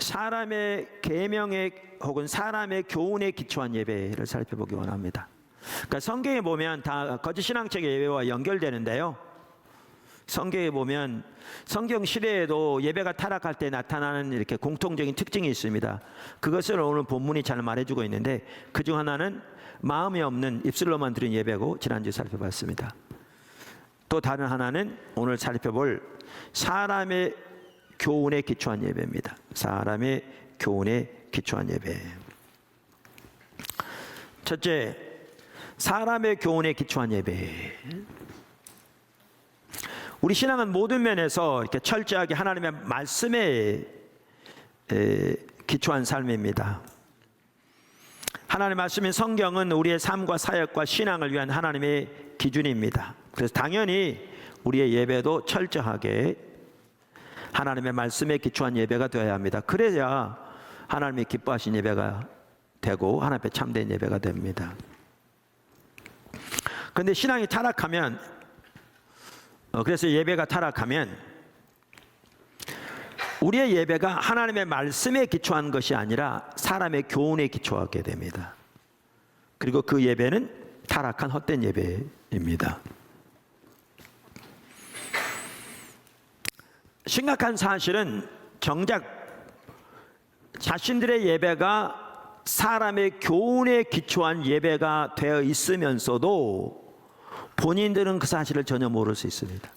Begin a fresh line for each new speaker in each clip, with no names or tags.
사람의 계명에 혹은 사람의 교훈에 기초한 예배를 살펴보기 원합니다. 그러니까 성경에 보면 다 거짓 신앙적인 예배와 연결되는데요. 성경에 보면 성경 시대에도 예배가 타락할 때 나타나는 이렇게 공통적인 특징이 있습니다. 그것을 오늘 본문이 잘 말해주고 있는데, 그중 하나는 마음이 없는 입술로만 드린 예배고, 지난주에 살펴봤습니다. 또 다른 하나는 오늘 살펴볼 사람의 교훈에 기초한 예배입니다. 사람의 교훈에 기초한 예배. 첫째, 사람의 교훈에 기초한 예배. 우리 신앙은 모든 면에서 이렇게 철저하게 하나님의 말씀에 기초한 삶입니다. 하나님의 말씀인 성경은 우리의 삶과 사역과 신앙을 위한 하나님의 기준입니다. 그래서 당연히 우리의 예배도 철저하게 하나님의 말씀에 기초한 예배가 되어야 합니다. 그래야 하나님이 기뻐하신 예배가 되고 하나님 앞에 참된 예배가 됩니다. 그런데 신앙이 타락하면, 그래서 예배가 타락하면 우리의 예배가 하나님의 말씀에 기초한 것이 아니라 사람의 교훈에 기초하게 됩니다. 그리고 그 예배는 타락한 헛된 예배입니다. 심각한 사실은 정작 자신들의 예배가 사람의 교훈에 기초한 예배가 되어 있으면서도 본인들은 그 사실을 전혀 모를 수 있습니다.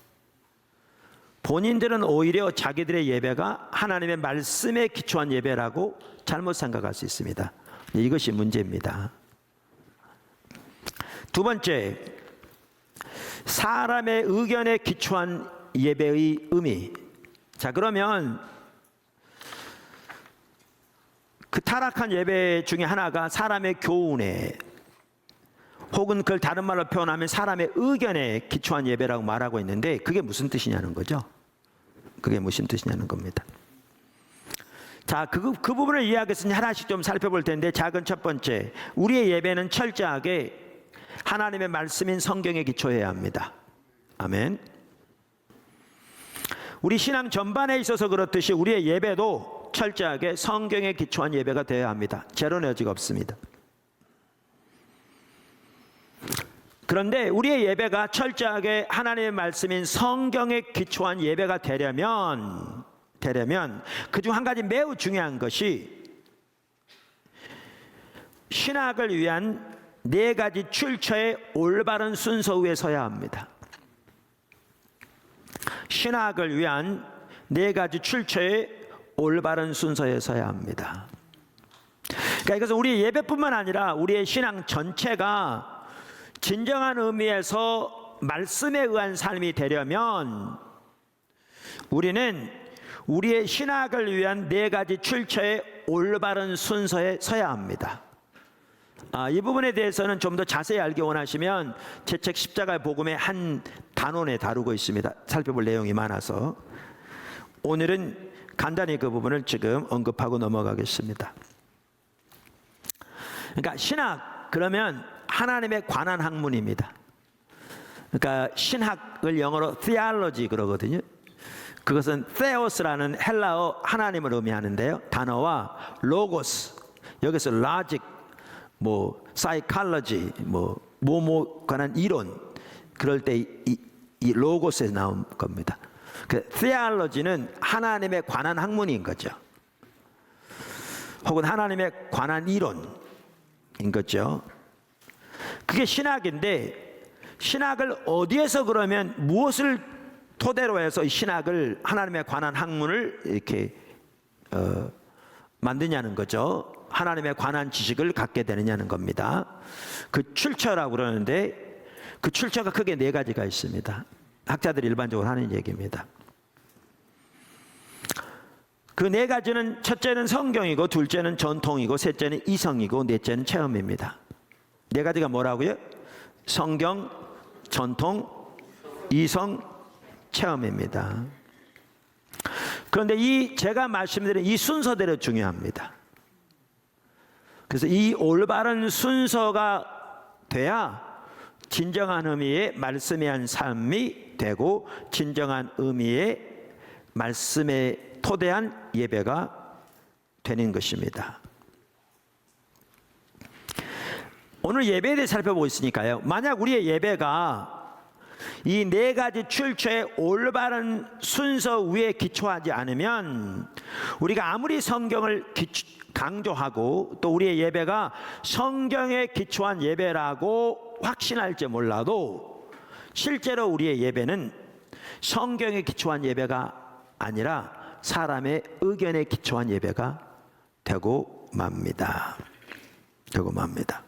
본인들은 오히려 자기들의 예배가 하나님의 말씀에 기초한 예배라고 잘못 생각할 수 있습니다. 이것이 문제입니다. 두 번째, 사람의 의견에 기초한 예배의 의미. 자, 그러면 그 타락한 예배 중에 하나가 사람의 교훈에, 혹은 그걸 다른 말로 표현하면 사람의 의견에 기초한 예배라고 말하고 있는데, 그게 무슨 뜻이냐는 거죠. 그게 무슨 뜻이냐는 겁니다. 자, 그 부분을 이해하겠으니 하나씩 좀 살펴볼 텐데, 작은 첫 번째, 우리의 예배는 철저하게 하나님의 말씀인 성경에 기초해야 합니다. 아멘. 우리 신앙 전반에 있어서 그렇듯이 우리의 예배도 철저하게 성경에 기초한 예배가 되어야 합니다. 제로는 여지가 없습니다. 그런데 우리의 예배가 철저하게 하나님의 말씀인 성경에 기초한 예배가 되려면 그중 한 가지 매우 중요한 것이 신학을 위한 네 가지 출처의 올바른 순서 위에 서야 합니다. 신학을 위한 네 가지 출처의 올바른 순서에 서야 합니다. 그러니까 이것은 우리의 예배뿐만 아니라 우리의 신앙 전체가 진정한 의미에서 말씀에 의한 삶이 되려면 우리는 우리의 신학을 위한 네 가지 출처의 올바른 순서에 서야 합니다. 이 부분에 대해서는 좀 더 자세히 알기 원하시면 제 책 십자가의 복음의 한 단원에 다루고 있습니다. 살펴볼 내용이 많아서 오늘은 간단히 그 부분을 지금 언급하고 넘어가겠습니다. 그러니까 신학, 그러면 하나님에 관한 학문입니다. 그러니까 신학을 영어로 theology 그러거든요. 그것은 theos라는 헬라어 하나님을 의미하는데요. 단어와 logos, 여기서 logic, psychology, 관한 이론, 그럴 때 이 logos에서 나온 겁니다. 그 theology는 하나님에 관한 학문인 거죠. 혹은 하나님에 관한 이론인 거죠. 그게 신학인데, 신학을 어디에서 그러면 무엇을 토대로 해서 이 신학을 하나님에 관한 학문을 이렇게 만드냐는 거죠. 하나님에 관한 지식을 갖게 되느냐는 겁니다. 그 출처라고 그러는데 그 출처가 크게 네 가지가 있습니다. 학자들이 일반적으로 하는 얘기입니다. 그 네 가지는 첫째는 성경이고, 둘째는 전통이고, 셋째는 이성이고, 넷째는 체험입니다. 네 가지가 뭐라고요? 성경, 전통, 이성, 체험입니다. 그런데 제가 말씀드린 이 순서대로 중요합니다. 그래서 이 올바른 순서가 돼야 진정한 의미의 말씀에 한 삶이 되고, 진정한 의미의 말씀에 토대한 예배가 되는 것입니다. 오늘 예배에 대해 살펴보고 있으니까요. 만약 우리의 예배가 이 네 가지 출처의 올바른 순서 위에 기초하지 않으면 우리가 아무리 성경을 강조하고 또 우리의 예배가 성경에 기초한 예배라고 확신할지 몰라도 실제로 우리의 예배는 성경에 기초한 예배가 아니라 사람의 의견에 기초한 예배가 되고 맙니다. 되고 맙니다.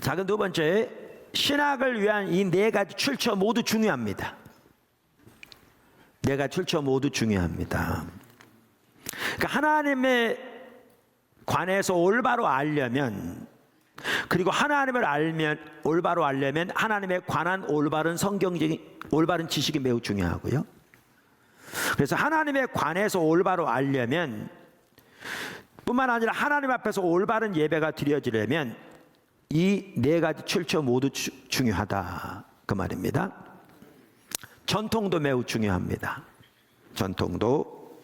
작은 두 번째, 신학을 위한 이 네 가지 출처 모두 중요합니다. 네 가지 출처 모두 중요합니다. 그러니까 하나님에 관해서 올바로 알려면, 그리고 하나님을 올바로 알려면 하나님에 관한 올바른 성경적인 올바른 지식이 매우 중요하고요. 그래서 하나님에 관해서 올바로 알려면 뿐만 아니라 하나님 앞에서 올바른 예배가 드려지려면 이 네 가지 출처 모두 중요하다 그 말입니다. 전통도 매우 중요합니다. 전통도.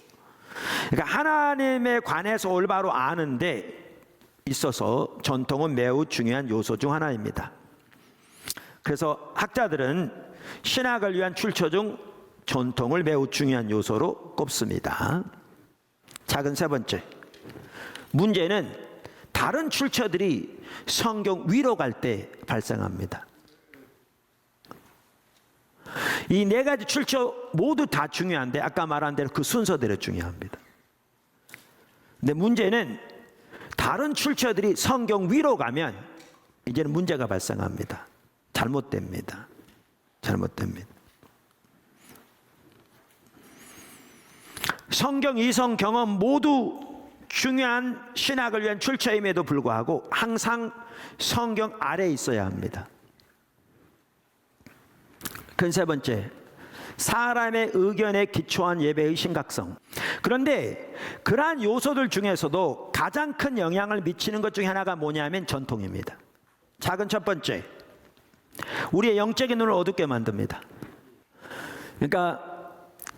그러니까 하나님에 관해서 올바로 아는데 있어서 전통은 매우 중요한 요소 중 하나입니다. 그래서 학자들은 신학을 위한 출처 중 전통을 매우 중요한 요소로 꼽습니다. 작은 세 번째, 문제는 다른 출처들이 성경 위로 갈 때 발생합니다. 이 네 가지 출처 모두 다 중요한데 아까 말한 대로 그 순서대로 중요합니다. 근데 문제는 다른 출처들이 성경 위로 가면 이제는 문제가 발생합니다. 잘못됩니다. 잘못됩니다. 성경, 이성, 경험 모두 중요한 신학을 위한 출처임에도 불구하고 항상 성경 아래에 있어야 합니다. 그 세 번째, 사람의 의견에 기초한 예배의 심각성. 그런데 그러한 요소들 중에서도 가장 큰 영향을 미치는 것 중에 하나가 뭐냐면 전통입니다. 작은 첫 번째, 우리의 영적인 눈을 어둡게 만듭니다. 그러니까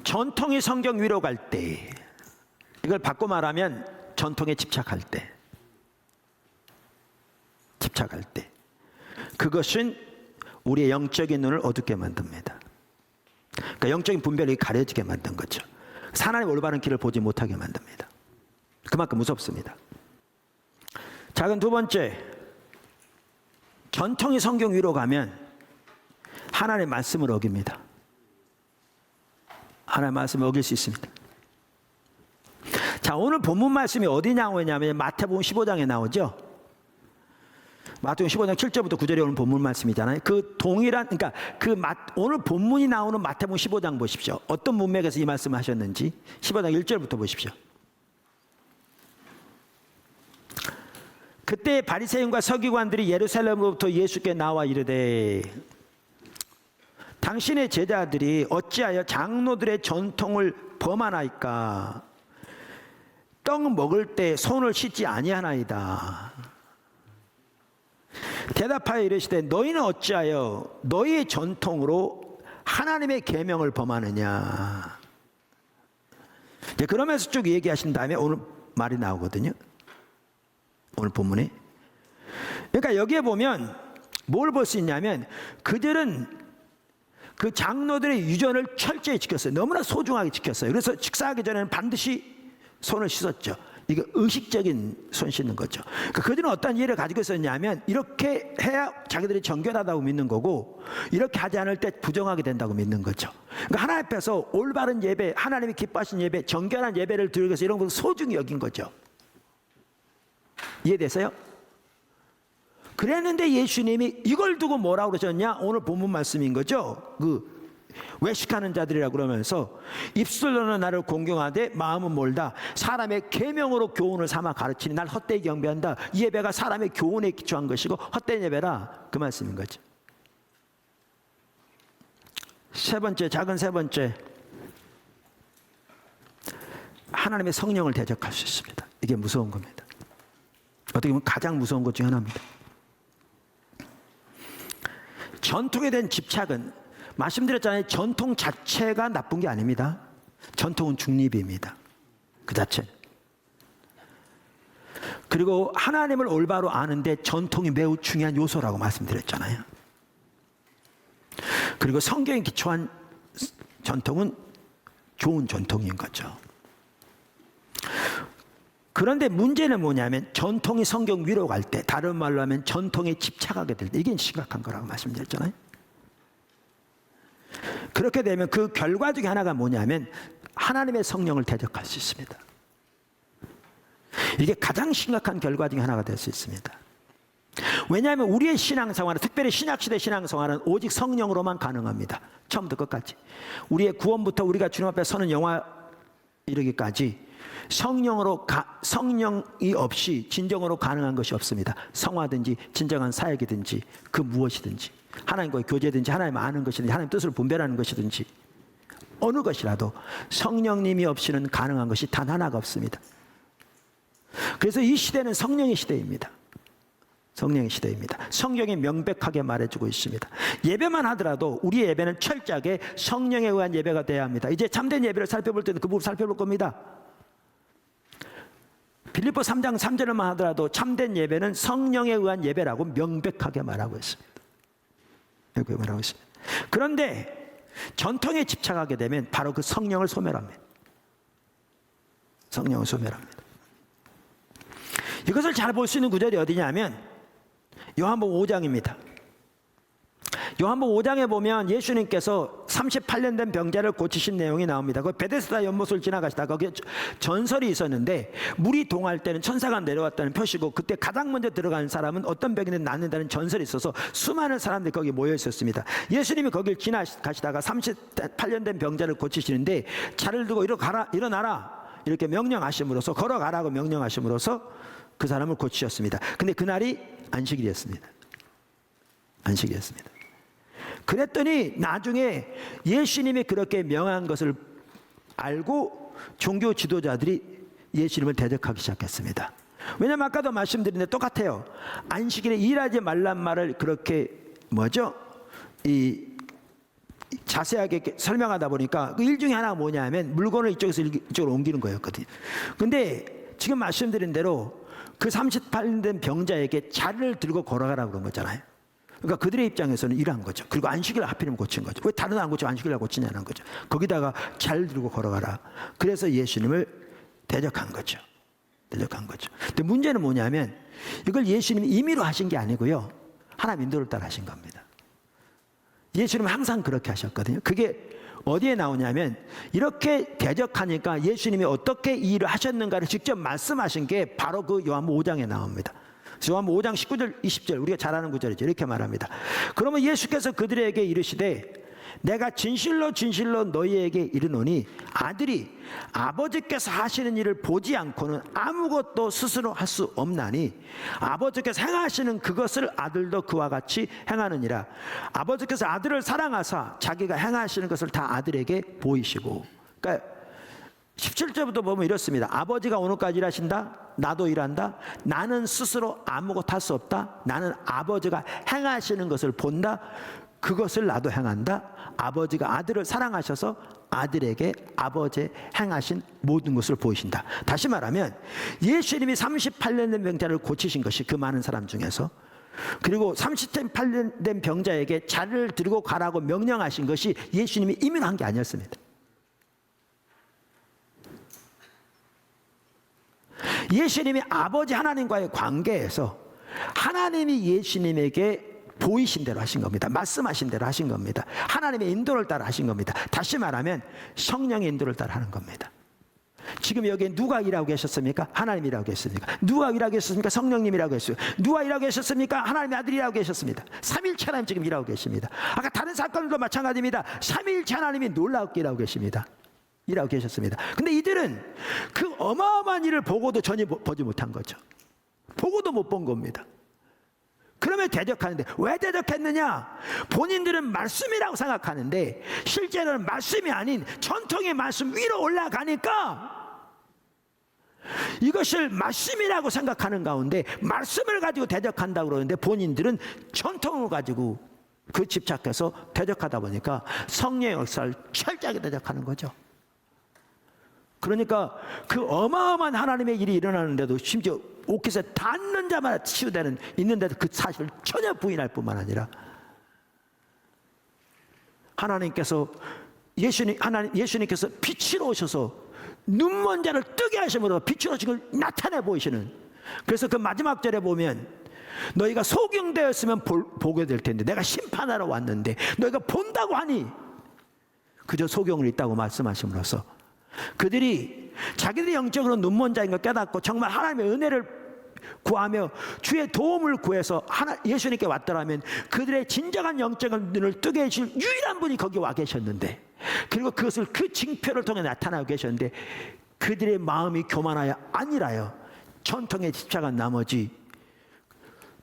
전통이 성경 위로 갈 때, 이걸 바꿔 말하면 전통에 집착할 때, 그것은 우리의 영적인 눈을 어둡게 만듭니다. 그러니까 영적인 분별이 가려지게 만든 거죠. 하나님의 올바른 길을 보지 못하게 만듭니다. 그만큼 무섭습니다. 작은 두 번째, 전통이 성경 위로 가면 하나님의 말씀을 어깁니다. 하나님의 말씀을 어길 수 있습니다. 자, 오늘 본문 말씀이 어디 나오냐면 마태복음 15장에 나오죠. 마태복음 15장 7절부터 9절에 오는 본문 말씀이잖아요. 그 동일한, 그러니까 오늘 본문이 나오는 마태복음 15장 보십시오. 어떤 문맥에서 이 말씀을 하셨는지 15장 1절부터 보십시오. 그때 바리새인과 서기관들이 예루살렘으로부터 예수께 나와 이르되 당신의 제자들이 어찌하여 장로들의 전통을 범하나이까? 떡 먹을 때 손을 씻지 아니하나이다. 대답하여 이르시되 너희는 어찌하여 너희의 전통으로 하나님의 계명을 범하느냐. 그러면서 쭉 얘기하신 다음에 오늘 말이 나오거든요. 오늘 본문에. 그러니까 여기에 보면 뭘 볼 수 있냐면 그들은 그 장로들의 유전을 철저히 지켰어요. 너무나 소중하게 지켰어요. 그래서 식사하기 전에는 반드시 손을 씻었죠. 이거 의식적인 손 씻는 거죠. 그러니까 그들은 어떤 이해를 가지고 있었냐면 이렇게 해야 자기들이 정결하다고 믿는 거고 이렇게 하지 않을 때 부정하게 된다고 믿는 거죠. 그러니까 하나님 앞에서 올바른 예배, 하나님이 기뻐하신 예배, 정결한 예배를 드리기 위해서 이런 것을 소중히 여긴 거죠. 이해되세요? 그랬는데 예수님이 이걸 두고 뭐라고 그러셨냐? 오늘 본문 말씀인 거죠. 외식하는 자들이라고 그러면서 입술로는 나를 공경하되 마음은 멀다. 사람의 계명으로 교훈을 삼아 가르치니 날 헛되이 경배한다. 이 예배가 사람의 교훈에 기초한 것이고 헛된 예배라. 그 말씀인 거죠. 세 번째, 작은 세 번째, 하나님의 성령을 대적할 수 있습니다. 이게 무서운 겁니다. 어떻게 보면 가장 무서운 것 중에 하나입니다. 전통에 대한 집착은 말씀드렸잖아요. 전통 자체가 나쁜 게 아닙니다. 전통은 중립입니다. 그 자체. 그리고 하나님을 올바로 아는데 전통이 매우 중요한 요소라고 말씀드렸잖아요. 그리고 성경에 기초한 전통은 좋은 전통인 거죠. 그런데 문제는 뭐냐면 전통이 성경 위로 갈 때, 다른 말로 하면 전통에 집착하게 될 때, 이게 심각한 거라고 말씀드렸잖아요. 그렇게 되면 그 결과 중에 하나가 뭐냐면 하나님의 성령을 대적할 수 있습니다. 이게 가장 심각한 결과 중에 하나가 될 수 있습니다. 왜냐하면 우리의 신앙생활은, 특별히 신약시대 신앙생활은 오직 성령으로만 가능합니다. 처음부터 끝까지. 우리의 구원부터 우리가 주님 앞에 서는 영화 이르기까지 성령이 없이 진정으로 가능한 것이 없습니다. 성화든지 진정한 사역이든지 그 무엇이든지, 하나님과의 교제든지, 하나님을 아는 것이든지, 하나님 뜻을 분별하는 것이든지, 어느 것이라도 성령님이 없이는 가능한 것이 단 하나가 없습니다. 그래서 이 시대는 성령의 시대입니다. 성령의 시대입니다. 성경이 명백하게 말해주고 있습니다. 예배만 하더라도 우리의 예배는 철저하게 성령에 의한 예배가 되어야 합니다. 이제 참된 예배를 살펴볼 때는 그 부분 살펴볼 겁니다. 빌립보 3장 3절만 하더라도 참된 예배는 성령에 의한 예배라고 명백하게 말하고 있습니다. 그런데 전통에 집착하게 되면 바로 그 성령을 소멸합니다. 성령을 소멸합니다. 이것을 잘 볼 수 있는 구절이 어디냐면 요한복음 5장입니다. 요한복음 5장에 보면 예수님께서 38년 된 병자를 고치신 내용이 나옵니다. 그 베데스다 연못을 지나가시다 거기에 전설이 있었는데, 물이 동할 때는 천사가 내려왔다는 표시고, 그때 가장 먼저 들어간 사람은 어떤 병이든 낫는다는 전설이 있어서 수많은 사람들이 거기 모여 있었습니다. 예수님이 거길 지나가시다가 38년 된 병자를 고치시는데, 차를 들고 일어나라 이렇게 명령하심으로써, 걸어가라고 명령하심으로써 그 사람을 고치셨습니다. 근데 그날이 안식일이었습니다. 안식이었습니다. 그랬더니 나중에 예수님이 그렇게 명한 것을 알고 종교 지도자들이 예수님을 대적하기 시작했습니다. 왜냐하면 아까도 말씀드린 데 똑같아요. 안식일에 일하지 말란 말을 그렇게 자세하게 설명하다 보니까 그 일 중에 하나가 뭐냐면 물건을 이쪽에서 이쪽으로 옮기는 거였거든요. 근데 지금 말씀드린 대로 그 38년 된 병자에게 자리를 들고 걸어가라고 그런 거잖아요. 그러니까 그들의 입장에서는 이러한 거죠. 그리고 안식일을 하필이면 고친 거죠. 왜 다른 안 고치고 안식일을 고치냐는 거죠. 거기다가 잘 들고 걸어가라. 그래서 예수님을 대적한 거죠. 대적한 거죠. 근데 문제는 뭐냐면 이걸 예수님이 임의로 하신 게 아니고요, 하나님 인도를 따라 하신 겁니다. 예수님은 항상 그렇게 하셨거든요. 그게 어디에 나오냐면, 이렇게 대적하니까 예수님이 어떻게 이 일을 하셨는가를 직접 말씀하신 게 바로 그 요한복음 5장에 나옵니다. 요한복음 5장 19절 20절 우리가 잘 아는 구절이죠. 이렇게 말합니다. 그러면 예수께서 그들에게 이르시되 내가 진실로 진실로 너희에게 이르노니 아들이 아버지께서 하시는 일을 보지 않고는 아무것도 스스로 할 수 없나니 아버지께서 행하시는 그것을 아들도 그와 같이 행하느니라. 아버지께서 아들을 사랑하사 자기가 행하시는 것을 다 아들에게 보이시고. 그러니까 17절부터 보면 이렇습니다. 아버지가 오늘까지 일하신다. 나도 일한다. 나는 스스로 아무것도 할 수 없다. 나는 아버지가 행하시는 것을 본다. 그것을 나도 행한다. 아버지가 아들을 사랑하셔서 아들에게 아버지 행하신 모든 것을 보이신다. 다시 말하면 예수님이 38년 된 병자를 고치신 것이 그 많은 사람 중에서, 그리고 38년 된 병자에게 자리를 들고 가라고 명령하신 것이 예수님이 임의로 한 게 아니었습니다. 예수님이 아버지 하나님과의 관계에서 하나님이 예수님에게 보이신 대로 하신 겁니다. 말씀하신 대로 하신 겁니다. 하나님의 인도를 따라 하신 겁니다. 다시 말하면 성령의 인도를 따라 하는 겁니다. 지금 여기에 누가 일하고 계셨습니까? 하나님이 일하고 계셨습니까? 누가 일하고 계셨습니까? 성령님이라고 했어요. 누가 일하고 계셨습니까? 하나님의 아들이 일하고 계셨습니다. 삼위일체 하나님 지금 일하고 계십니다. 아까 다른 사건들도 마찬가지입니다. 삼위일체 하나님이 놀랍게 일하고 계십니다. 일하고 계셨습니다. 근데 이들은 그 어마어마한 일을 보고도 전혀 보지 못한 거죠. 보고도 못 본 겁니다. 그러면 대적하는데, 왜 대적했느냐? 본인들은 말씀이라고 생각하는데 실제로는 말씀이 아닌 전통의 말씀 위로 올라가니까 이것을 말씀이라고 생각하는 가운데 말씀을 가지고 대적한다고 그러는데, 본인들은 전통을 가지고 그 집착해서 대적하다 보니까 성령의 역사를 철저하게 대적하는 거죠. 그러니까 그 어마어마한 하나님의 일이 일어나는데도 심지어 옷깃에 닿는 자마다 치유되는 있는데도 그 사실을 전혀 부인할 뿐만 아니라 예수님께서 빛으로 오셔서 눈먼 자를 뜨게 하심으로 빛으로 지금 나타내 보이시는, 그래서 그 마지막 절에 보면 너희가 소경되었으면 보게 될 텐데 내가 심판하러 왔는데 너희가 본다고 하니 그저 소경을 있다고 말씀하심으로써 그들이 자기들이 영적으로 눈먼 자인 걸 깨닫고 정말 하나님의 은혜를 구하며 주의 도움을 구해서 예수님께 왔더라면 그들의 진정한 영적인 눈을 뜨게 해줄 유일한 분이 거기 와 계셨는데, 그리고 그것을 그 징표를 통해 나타나고 계셨는데 그들의 마음이 교만하여 아니라요 전통에 집착한 나머지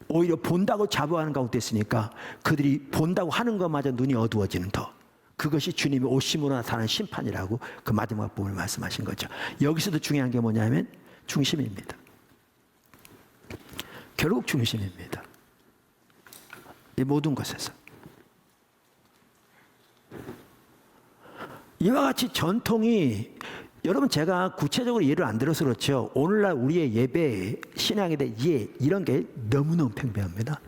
오히려 본다고 자부하는 가운데 있으니까 그들이 본다고 하는 것마저 눈이 어두워지는 더, 그것이 주님의 오심으로 나타난 심판이라고 그 마지막 부분을 말씀하신 거죠. 여기서도 중요한 게 뭐냐면 중심입니다. 결국 중심입니다. 이 모든 것에서 이와 같이 전통이, 여러분 제가 구체적으로 예를 안 들어서 그렇죠. 오늘날 우리의 예배, 신앙에 대해 이런 게 너무너무 팽배합니다.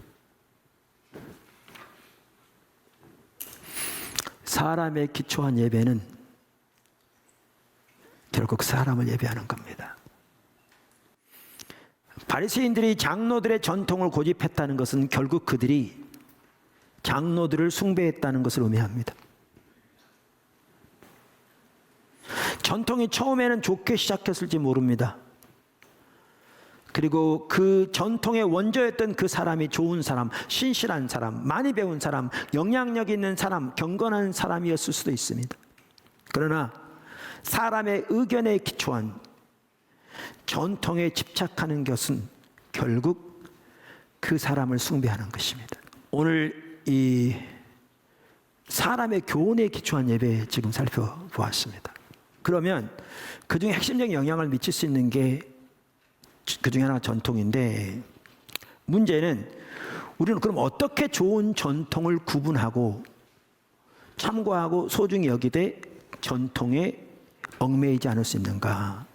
사람의 기초한 예배는 결국 사람을 예배하는 겁니다. 바리새인들이 장로들의 전통을 고집했다는 것은 결국 그들이 장로들을 숭배했다는 것을 의미합니다. 전통이 처음에는 좋게 시작했을지 모릅니다. 그리고 그 전통의 원조였던 그 사람이 좋은 사람, 신실한 사람, 많이 배운 사람, 영향력 있는 사람, 경건한 사람이었을 수도 있습니다. 그러나 사람의 의견에 기초한 전통에 집착하는 것은 결국 그 사람을 숭배하는 것입니다. 오늘 이 사람의 교훈에 기초한 예배 지금 살펴보았습니다. 그러면 그 중에 핵심적인 영향을 미칠 수 있는 게 그 중에 하나가 전통인데, 문제는 우리는 그럼 어떻게 좋은 전통을 구분하고 참고하고 소중히 여기되 전통에 얽매이지 않을 수 있는가?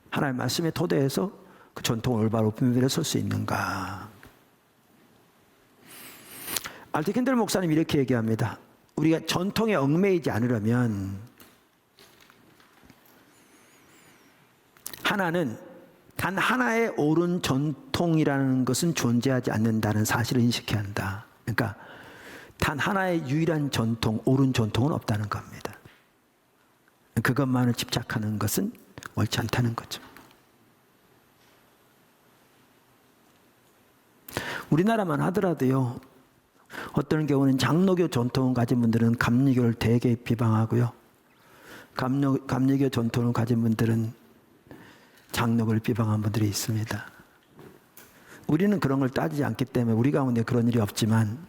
하나님의 말씀의 토대에서 그 전통을 올바로 분별해 설 수 있는가? 알트 캔들 목사님이 이렇게 얘기합니다. 우리가 전통에 얽매이지 않으려면 하나는 단 하나의 옳은 전통이라는 것은 존재하지 않는다는 사실을 인식해야 한다. 그러니까 단 하나의 유일한 전통, 옳은 전통은 없다는 겁니다. 그것만을 집착하는 것은 옳지 않다는 거죠. 우리나라만 하더라도요, 어떤 경우는 장로교 전통을 가진 분들은 감리교를 되게 비방하고요, 감리교 전통을 가진 분들은 장로교를 비방한 분들이 있습니다. 우리는 그런 걸 따지지 않기 때문에 우리 가운데 그런 일이 없지만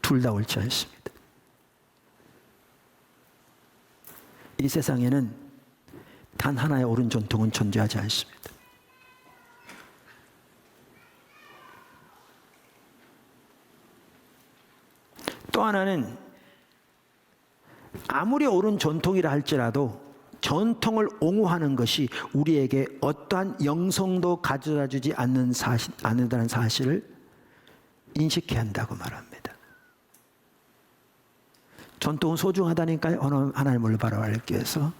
둘 다 옳지 않습니다. 이 세상에는 단 하나의 옳은 전통은 존재하지 않습니다. 또 하나는 아무리 옳은 전통이라 할지라도 전통을 옹호하는 것이 우리에게 어떠한 영성도 가져다주지 않는다는 사실을 인식해야 한다고 말합니다. 전통은 소중하다니까요. 하나님을 올바로 알기 위해서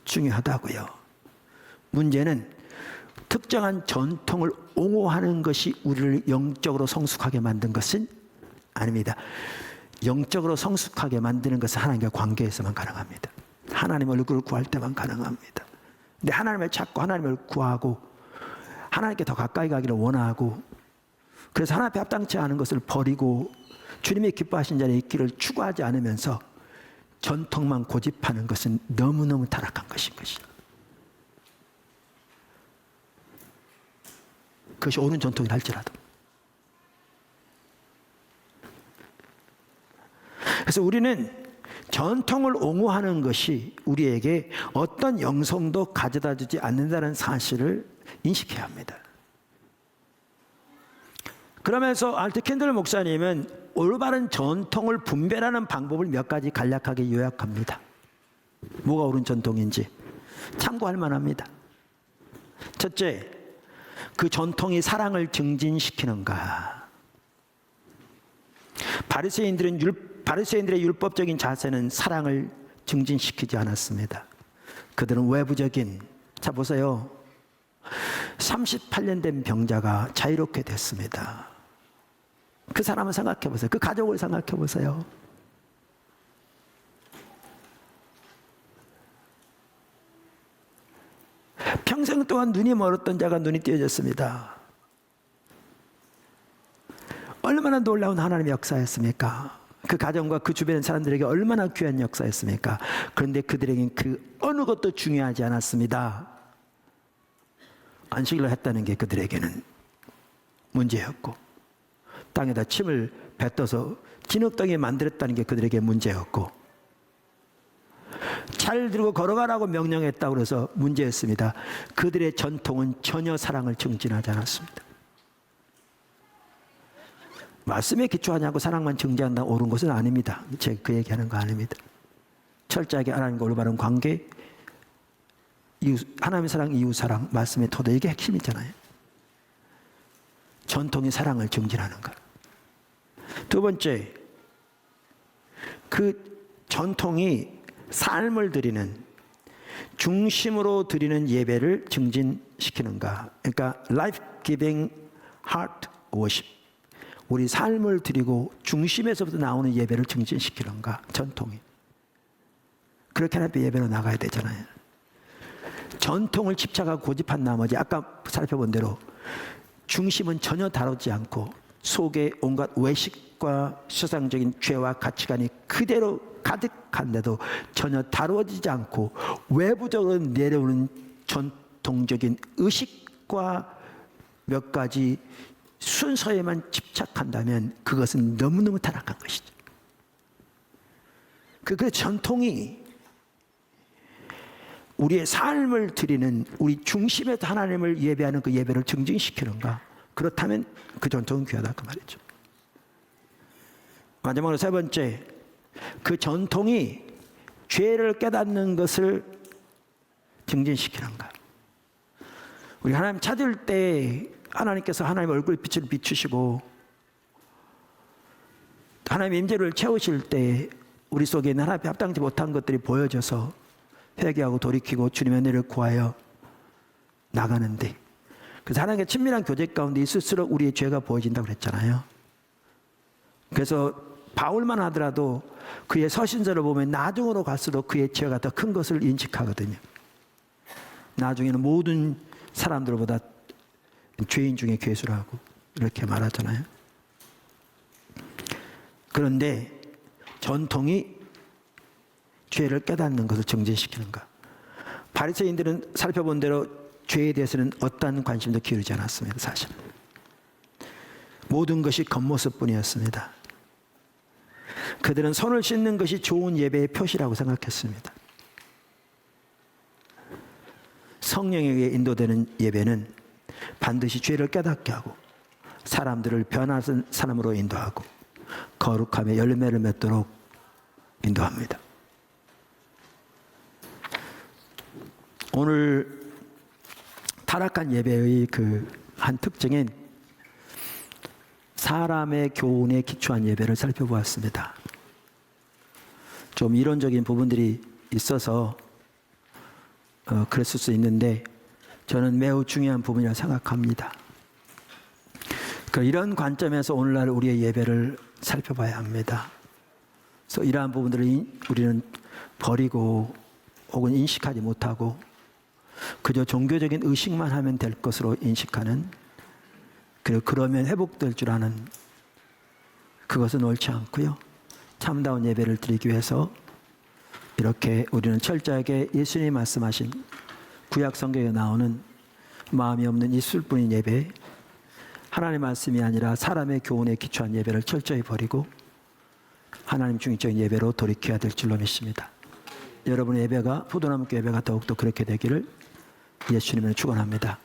중요하다고요. 문제는 특정한 전통을 옹호하는 것이 우리를 영적으로 성숙하게 만든 것은 아닙니다. 영적으로 성숙하게 만드는 것은 하나님과 관계에서만 가능합니다. 하나님 얼굴을 구할 때만 가능합니다. 근데 하나님을 찾고 하나님을 구하고 하나님께 더 가까이 가기를 원하고, 그래서 하나님 앞에 합당치 않은 것을 버리고 주님이 기뻐하신 자리에 있기를 추구하지 않으면서 전통만 고집하는 것은 너무너무 타락한 것인 것이죠. 그것이 옳은 전통이라 할지라도. 그래서 우리는 전통을 옹호하는 것이 우리에게 어떤 영성도 가져다 주지 않는다는 사실을 인식해야 합니다. 그러면서 알트 캔들 목사님은 올바른 전통을 분별하는 방법을 몇 가지 간략하게 요약합니다. 뭐가 옳은 전통인지 참고할 만합니다. 첫째, 그 전통이 사랑을 증진시키는가? 바리새인들의 율법적인 자세는 사랑을 증진시키지 않았습니다. 그들은 외부적인, 자 보세요. 38년 된 병자가 자유롭게 됐습니다. 그 사람을 생각해 보세요. 그 가족을 생각해 보세요. 평생 동안 눈이 멀었던 자가 눈이 띄어졌습니다. 얼마나 놀라운 하나님의 역사였습니까? 그 가정과 그 주변의 사람들에게 얼마나 귀한 역사였습니까? 그런데 그들에게는 그 어느 것도 중요하지 않았습니다. 안식일을 했다는 게 그들에게는 문제였고, 땅에다 침을 뱉어서 진흙덩이 만들었다는 게 그들에게 문제였고, 잘 들고 걸어가라고 명령했다고 그래서 문제였습니다. 그들의 전통은 전혀 사랑을 증진하지 않았습니다. 말씀에 기초하냐고 사랑만 증진한다고 옳은 것은 아닙니다. 제가 그 얘기하는 거 아닙니다. 철저하게 하나님과 올바른 관계, 하나님의 사랑, 이웃 사랑, 말씀의 토대, 이게 핵심이잖아요. 전통이 사랑을 증진하는 것. 두 번째, 그 전통이 삶을 드리는, 중심으로 드리는 예배를 증진시키는가. 그러니까 life giving heart worship, 우리 삶을 드리고 중심에서부터 나오는 예배를 증진시키는가. 전통이 그렇게 하나님의 예배로 나가야 되잖아요. 전통을 집착하고 고집한 나머지 아까 살펴본 대로 중심은 전혀 다루지 않고 속에 온갖 외식과 세상적인 죄와 가치관이 그대로 가득한데도 전혀 다루어지지 않고 외부적으로 내려오는 전통적인 의식과 몇 가지 순서에만 집착한다면 그것은 너무너무 타락한 것이죠. 그 전통이 우리의 삶을 드리는, 우리 중심에서 하나님을 예배하는 그 예배를 증진시키는가? 그렇다면 그 전통은 귀하다 그 말이죠. 마지막으로 세 번째, 그 전통이 죄를 깨닫는 것을 증진시키는가? 우리 하나님 찾을 때 하나님께서 하나님의 얼굴빛을 비추시고 하나님의 임재를 채우실 때 우리 속에 있는 하나님 앞에 합당치 못한 것들이 보여져서 회개하고 돌이키고 주님의 은혜를 구하여 나가는데, 그래서 하나님과 친밀한 교제 가운데 있을수록 우리의 죄가 보여진다고 그랬잖아요. 그래서 바울만 하더라도 그의 서신서를 보면 나중으로 갈수록 그의 죄가 더 큰 것을 인식하거든요. 나중에는 모든 사람들보다 죄인 중에 괴수라고 이렇게 말하잖아요. 그런데 전통이 죄를 깨닫는 것을 증진시키는가? 바리새인들은 살펴본 대로 죄에 대해서는 어떠한 관심도 기울이지 않았습니다. 사실은 모든 것이 겉모습뿐이었습니다. 그들은 손을 씻는 것이 좋은 예배의 표시라고 생각했습니다. 성령에 의해 인도되는 예배는 반드시 죄를 깨닫게 하고 사람들을 변화된 사람으로 인도하고 거룩함의 열매를 맺도록 인도합니다. 오늘 타락한 예배의 그 한 특징인 사람의 교훈에 기초한 예배를 살펴보았습니다. 좀 이론적인 부분들이 있어서 그랬을 수 있는데 저는 매우 중요한 부분이라고 생각합니다. 이런 관점에서 오늘날 우리의 예배를 살펴봐야 합니다. 그래서 이러한 부분들을 우리는 버리고 혹은 인식하지 못하고 그저 종교적인 의식만 하면 될 것으로 인식하는, 그리고 그러면 회복될 줄 아는, 그것은 옳지 않고요. 참다운 예배를 드리기 위해서 이렇게 우리는 철저하게 예수님이 말씀하신 구약 성경에 나오는 마음이 없는 있을뿐인 예배, 하나님의 말씀이 아니라 사람의 교훈에 기초한 예배를 철저히 버리고 하나님 중심적인 예배로 돌이켜야 될 줄로 믿습니다. 여러분의 예배가, 포도나무교 예배가 더욱더 그렇게 되기를 예수님을 축원합니다.